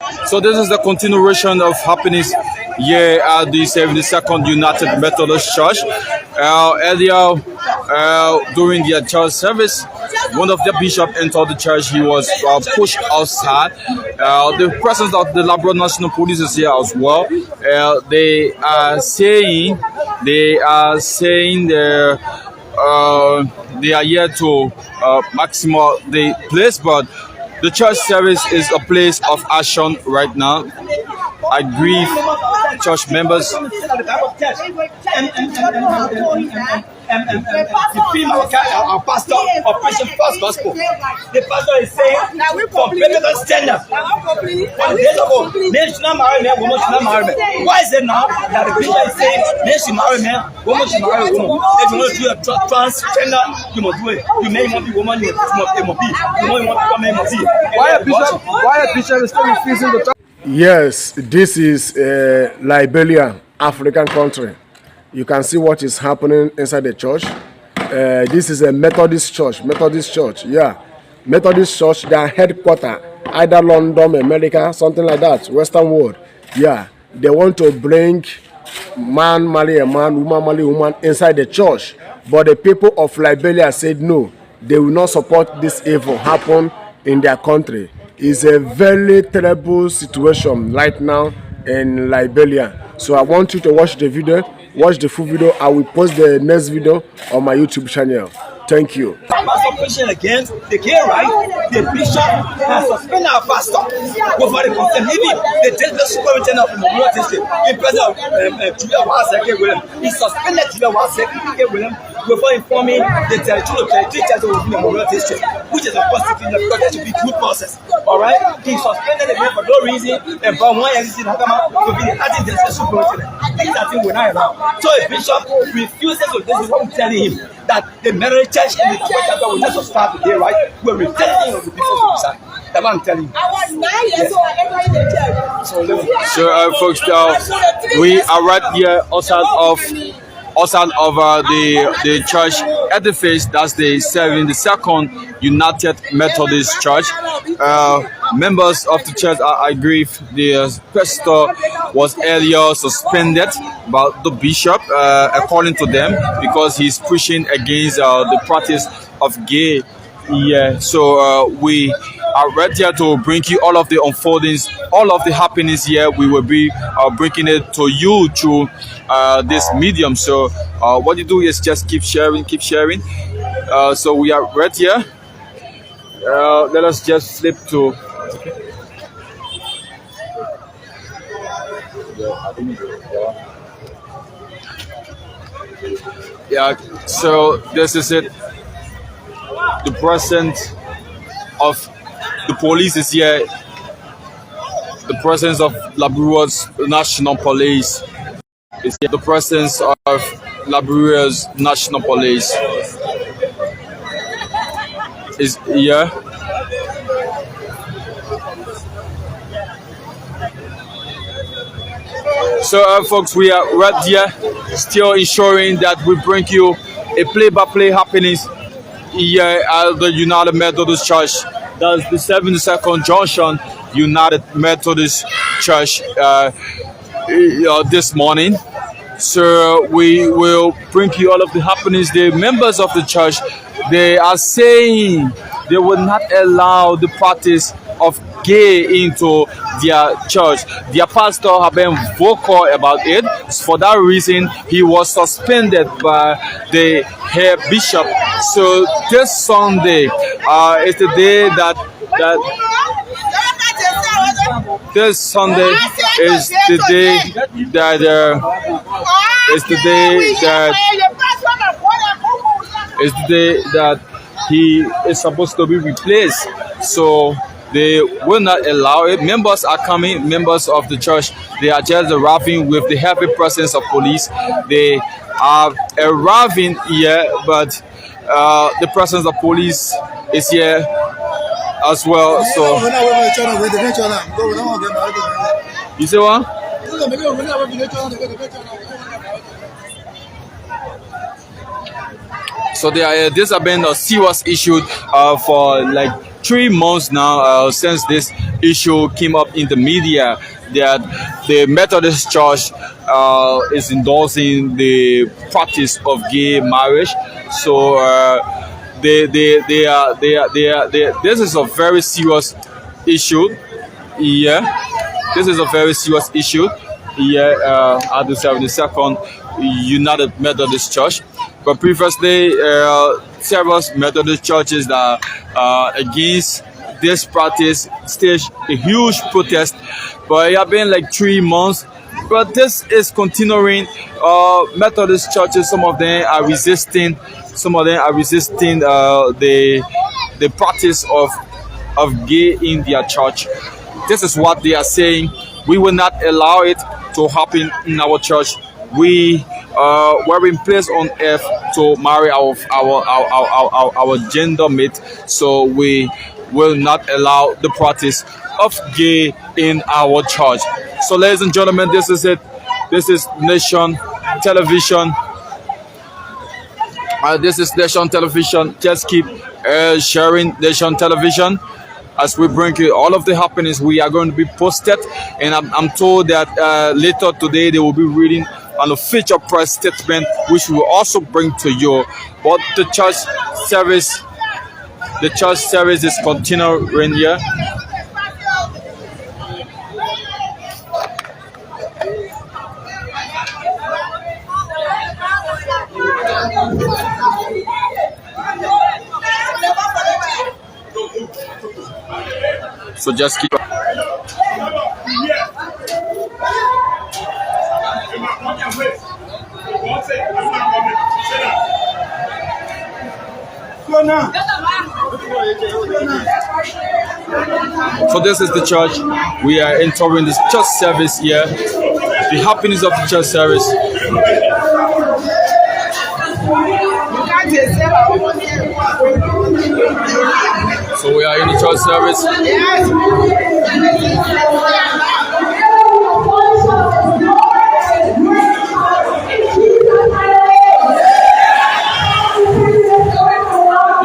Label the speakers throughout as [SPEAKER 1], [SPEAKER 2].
[SPEAKER 1] So this is the continuation of happenings here at the 72nd United Methodist Church. Earlier, during their church service, one of the bishops entered the church. He was pushed outside. The presence of the Liberia National Police is here as well. They are saying they are here to maximize the place, but the church service is a place of action right now. I grieve church members.
[SPEAKER 2] The film our pastor of Christian First Gospel. The pastor is saying, for biblical standard, men should not marry men, women should not marry men. Why is it now that the bishop is saying men should marry men, women should marry women? If you want to do a transgender, you must do it. You may want to be woman, you must be. You want to be man, must be.
[SPEAKER 1] Why a bishop is still refusing the church?
[SPEAKER 3] Yes, this is Liberia, African country. You can see what is happening inside the church. This is a Methodist church. Yeah. Methodist church, their headquarters, either London, America, something like that, Western world. Yeah. They want to bring man marry a man, woman marry a woman inside the church. But the people of Liberia said no. They will not support this evil happen in their country. It's a very terrible situation right now in Liberia. So I want you to watch the video. Watch the full video. I will post the next video on my YouTube channel. Thank you.
[SPEAKER 2] Pastor preaching against the gay right. The bishop has suspended our pastor over the concern. Even the district superintendent of the Memorial District, in presence of Julia Waseke William, he suspended Julia Waseke William before informing the territory church of the Memorial District, which is a positive because there should be due process. All right, he suspended the man for no reason, and for one year, he Hakama to be the acting district superintendent. Things that thing will not allow. So a bishop refuses to this is what I'm telling him, that the marriage church and the church will not subscribe today, right? We're retelling of the people to decide. That's what I'm telling you.
[SPEAKER 4] I was 9 years old entering the church.
[SPEAKER 1] So, folks, we are right here outside of the church edifice. That's the 72nd United Methodist Church. Members of the church I agree. The pastor was earlier suspended by the bishop, according to them, because he's pushing against the practice of gay. Yeah, so we are right here to bring you all of the unfoldings, all of the happenings here. We will be bringing it to you through this medium. So what you do is just keep sharing. So we are right here. Let us just flip to. Yeah, so this is it. The presence of the police is here. The presence of Liberia's National Police is here. The presence of Liberia's National Police is here. So, folks, we are right here, still ensuring that we bring you a play-by-play happenings here at the United Methodist Church. That's the 72nd Junction United Methodist Church this morning. So we will bring you all of the happenings. The members of the church, they are saying they will not allow the practice of gay into their church. Their pastor have been vocal about it. For that reason, he was suspended by the head bishop. So this Sunday is the day that this Sunday is the day that he is supposed to be replaced. So they will not allow it. Members are coming, members of the church, they are just arriving with the heavy presence of police. They are arriving here, but the presence of police is here as well. So you say what? So this has been a serious issue for like 3 months now since this issue came up in the media that the Methodist Church is endorsing the practice of gay marriage. So this is a very serious issue. Yeah, this is a very serious issue. Yeah, at the 72nd United Methodist Church. But previously, several Methodist churches that against this practice staged a huge protest. But it has been like 3 months. But this is continuing. Methodist churches, some of them are resisting. Some of them are resisting the practice of gay in their church. This is what they are saying. We will not allow it to happen in our church. We were in place on earth to marry our gender mate, so we will not allow the practice of gay in our church. So, ladies and gentlemen, this is it. This is Nation Television. This is Nation Television. Just keep sharing Nation Television. As we bring you all of the happenings, we are going to be posted, and I'm told that later today they will be reading an official press statement, which we will also bring to you. But the church service is continuing here. So just keep. So this is the church. We are entering this church service here. The happiness of the church service. So we are in the church service. We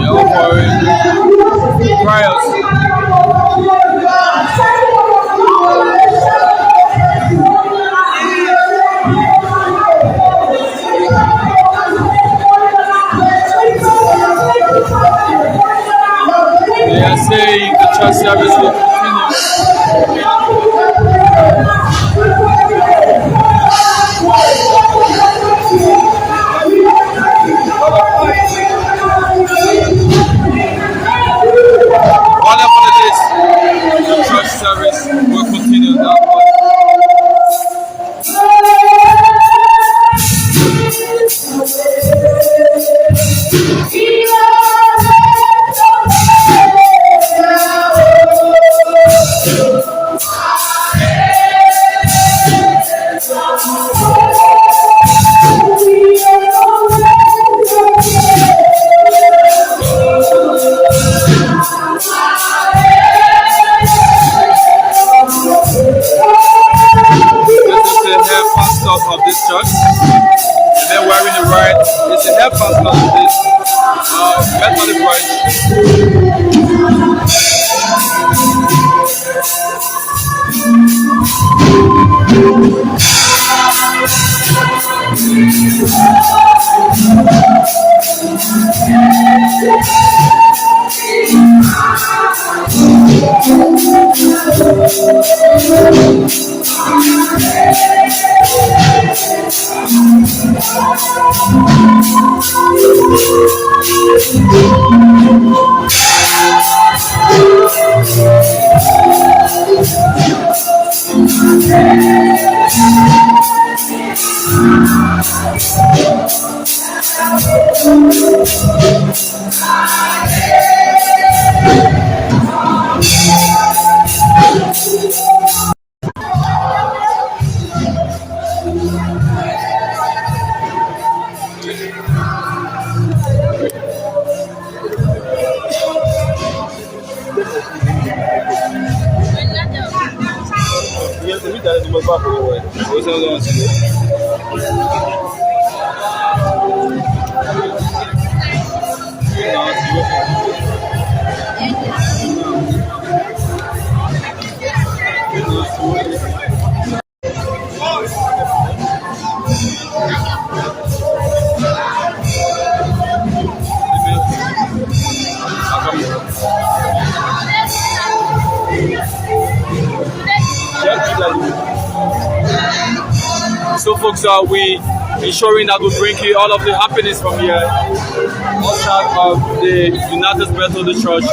[SPEAKER 1] are offering prayers. They are saying the church service will continue. Whatever it is, the church service will continue now. Of this church, and then wearing the right. It's the head pastor of this Methodist branch. So, folks, we ensuring that we bring you all of the happiness from here, outside of the United Methodist Church.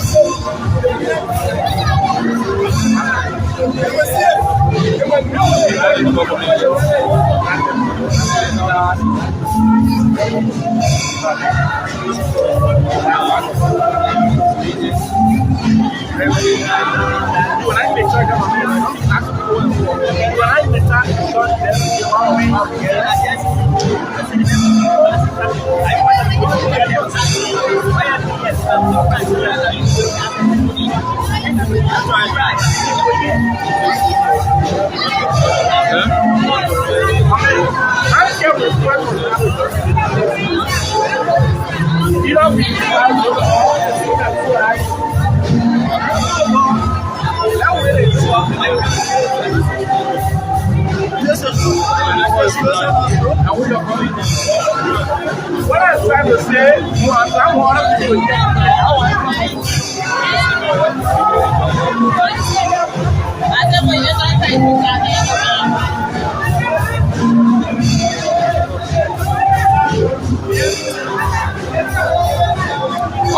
[SPEAKER 5] What I was trying to say was I want to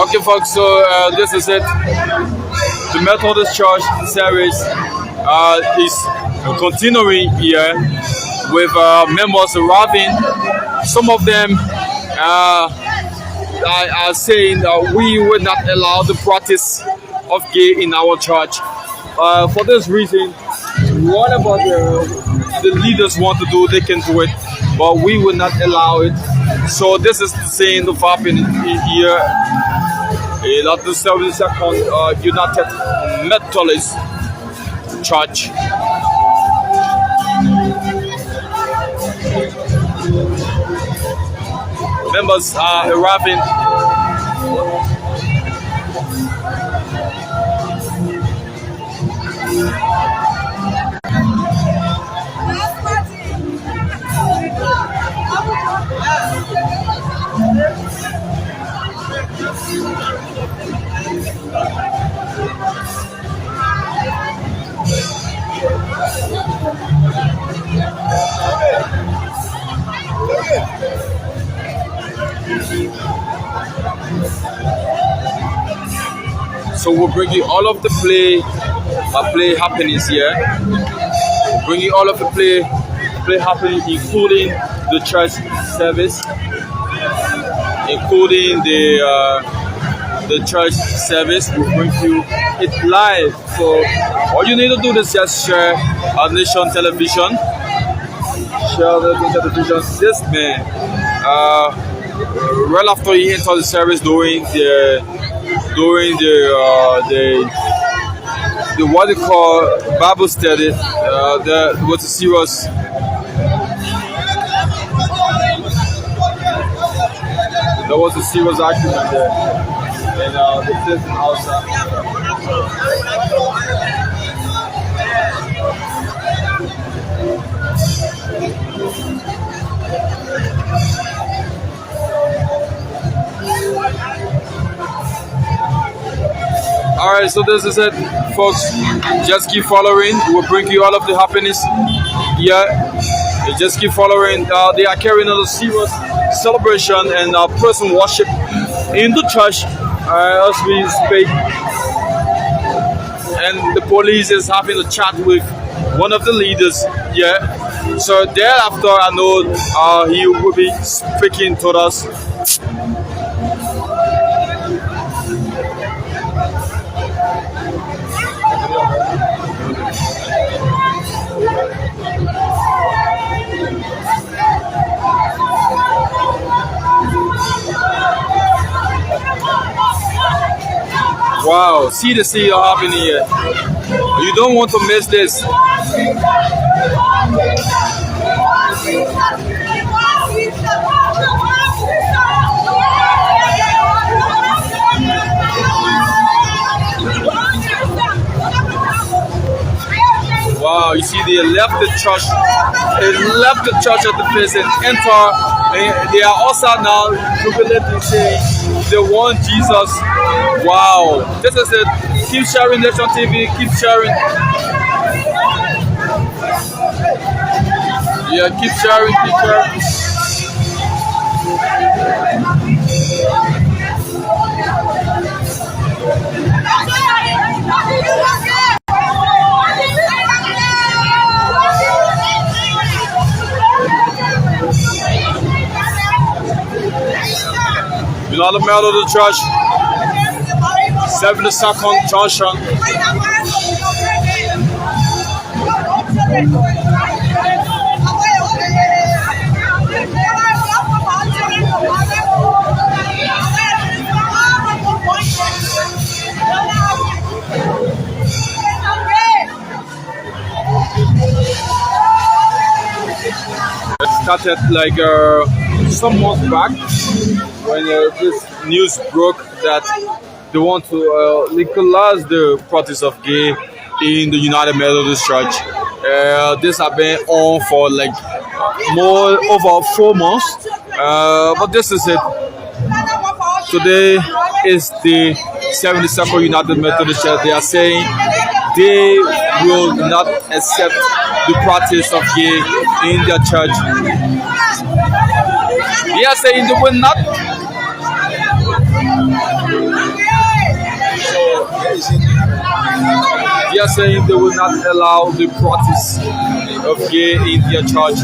[SPEAKER 1] Okay, folks, so this is it. The Methodist Church service is continuing here with members arriving. Some of them are saying that we will not allow the practice of gay in our church. For this reason, whatever the leaders want to do, they can do it, but we will not allow it. So this is the saying of happening here at the 72nd United Methodist Church. Members are arriving. So we'll bring you all of the play happenings here. We'll bring you all of the play happening, including the church service, including the church service. We'll bring you it live. So all you need to do is just share our Nation Television. Share the television. This man, right after he entered the service during the what they call Bible study, there was a serious argument there, and the person outside. All right, so this is it, folks. Just keep following. We'll bring you all of the happiness. Yeah, just keep following. They are carrying out a serious celebration and person worship in the church as we speak. And the police is having a chat with one of the leaders. Yeah. So thereafter, I know he will be speaking to us. Wow, see the CEO happening here. You don't want to miss this. Wow, you see, they left the church. They left the church at the place and enter. They are also now jubilating, saying they want Jesus. Wow, this is it. Keep sharing Nation TV. Keep sharing. Yeah, keep sharing. Keep sharing. United Methodist Church, 72nd Junction. It started like some months back when this news broke that they want to legalize the practice of gay in the United Methodist Church. This has been on for like over 4 months, but this is it. Today is the 72nd United Methodist Church. They are saying they will not accept the practice of gay in their church. They are saying they will not. They are saying they will not allow the practice of gay in their church.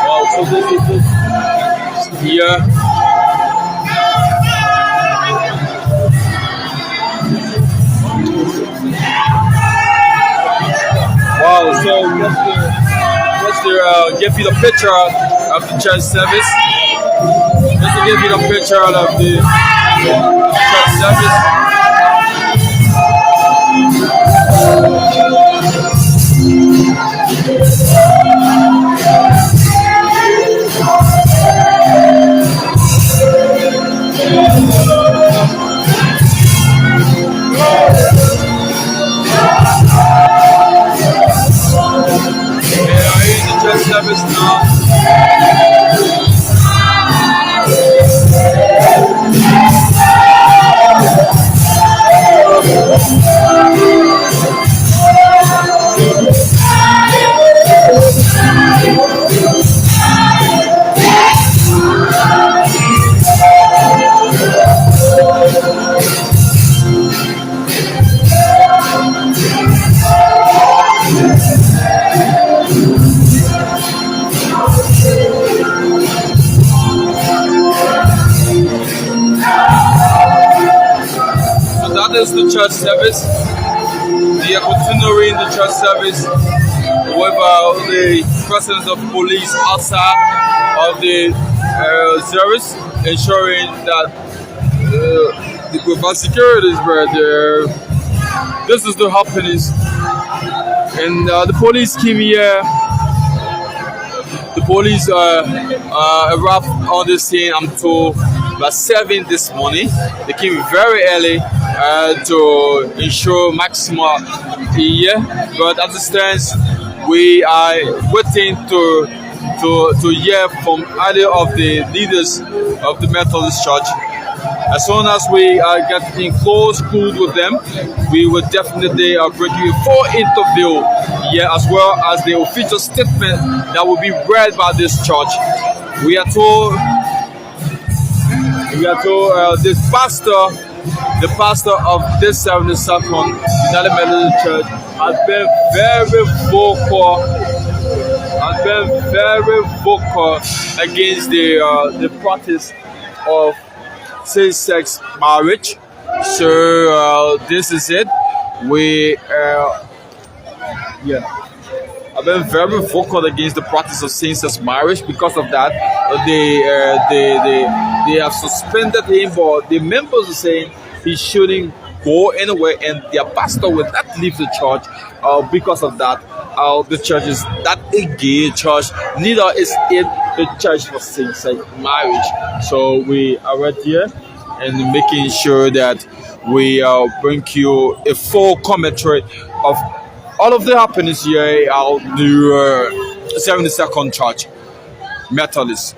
[SPEAKER 1] Wow, so this is here. Wow, so let's give you the picture of the church service. Let's give you the picture of the church service. Service now. That is the church service. They are continuing the church service with the presence of police outside of the service, ensuring that the provide security is right there. This is the happenings, and the police came here. The police arrived on the scene, I'm told, by 7 this morning. They came very early to ensure maximum here, but as it stands, we are waiting to hear from either of the leaders of the Methodist Church. As soon as we get in close with them, we will definitely bring you a full interview here, as well as the official statement that will be read by this church. We are told this pastor, the pastor of this 72nd United Methodist Church, has been very vocal against the practice of same-sex marriage. So this is it. I've been very vocal against the practice of same-sex marriage. Because of that, they have suspended him, but the members are saying he shouldn't go anywhere, and their pastor will not leave the church because of that. the church is not a gay church, neither is it a church for same-sex marriage. So we are right here and making sure that we bring you a full commentary of all of the happenings here at the 72nd Church Methodist.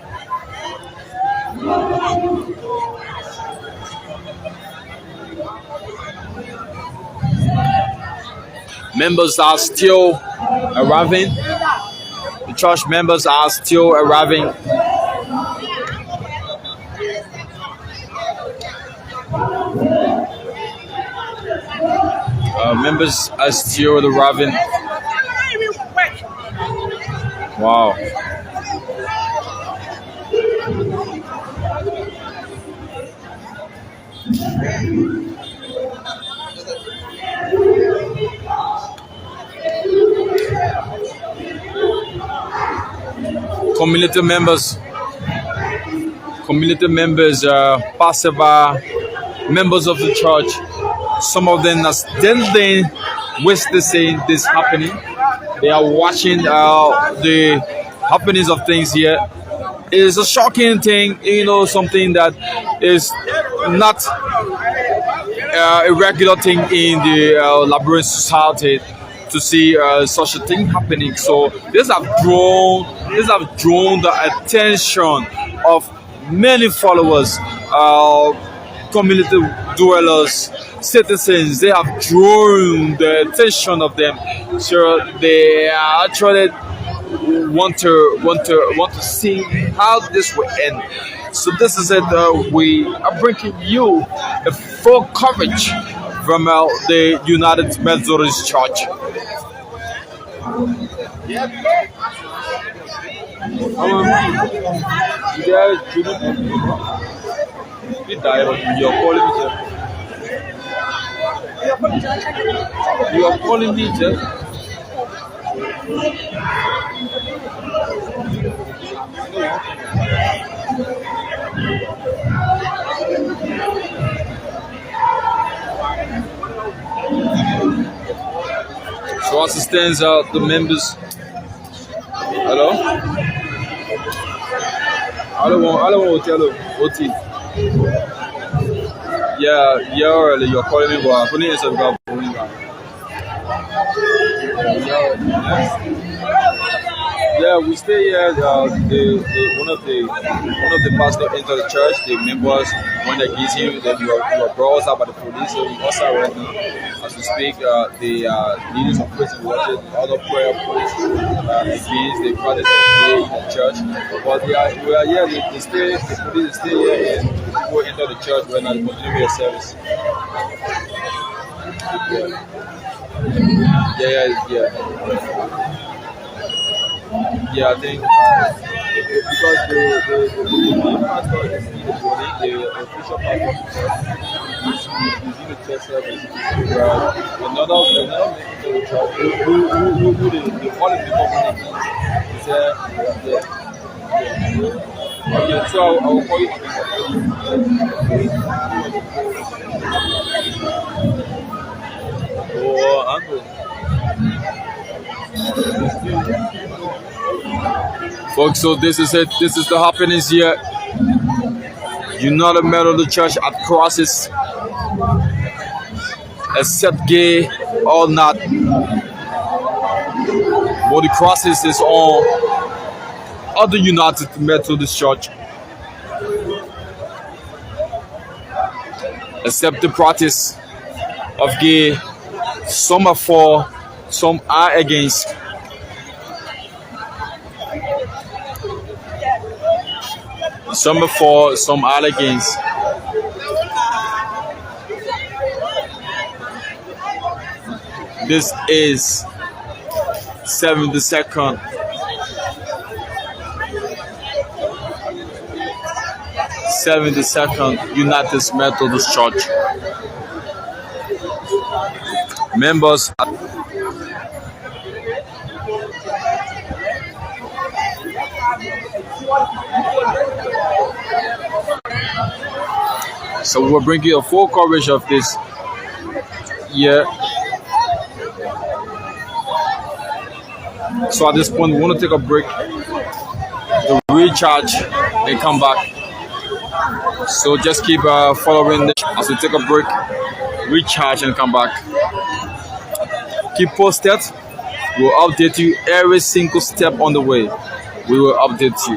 [SPEAKER 1] Members are still arriving. The church members are still arriving. Members are still arriving. Wow. Community members, passerby, members of the church. Some of them are standing witnessing this happening. They are watching the happenings of things here. It is a shocking thing, something that is not a regular thing in the Liberian society to see such a thing happening. So these have drawn the attention of many followers, community dwellers, citizens. They have drawn the attention of them. So they actually want to see how this will end. So this is it. We are bringing you a full coverage from the United Methodist Church. You are calling me, Jeff? So as it stands out, the members. Hello? I don't want to tell you what it. Yeah, you're calling me, but I'm putting it in Yeah, we stay here. One of the pastors enter the church. The members, when they get him, then you are brought out by the police. So we also right now, as we speak, the leaders of prison watching other prayer points against the practice of in the church. But we are here. The police stay here and people enter the church when they continue their service. Yeah, I think because the pastor is in the building, the official pastor is in the church service. Another member of the church who the all of the community is okay, so I will call you. Oh, Andrew. Folks, so this is it. This is the happenings here. United Methodist Church at crosses, except gay or not. But the crosses is on other United Methodist Church, except the practice of gay. Some are for, some are against. Some are for, some are against. This is 72nd United Methodist Church. Members. So we're bringing a full coverage of this. Yeah. So at this point, we want to take a break to recharge and come back. So just keep following this as we take a break, recharge and come back. Keep posted. We'll update you every single step on the way. We will update you.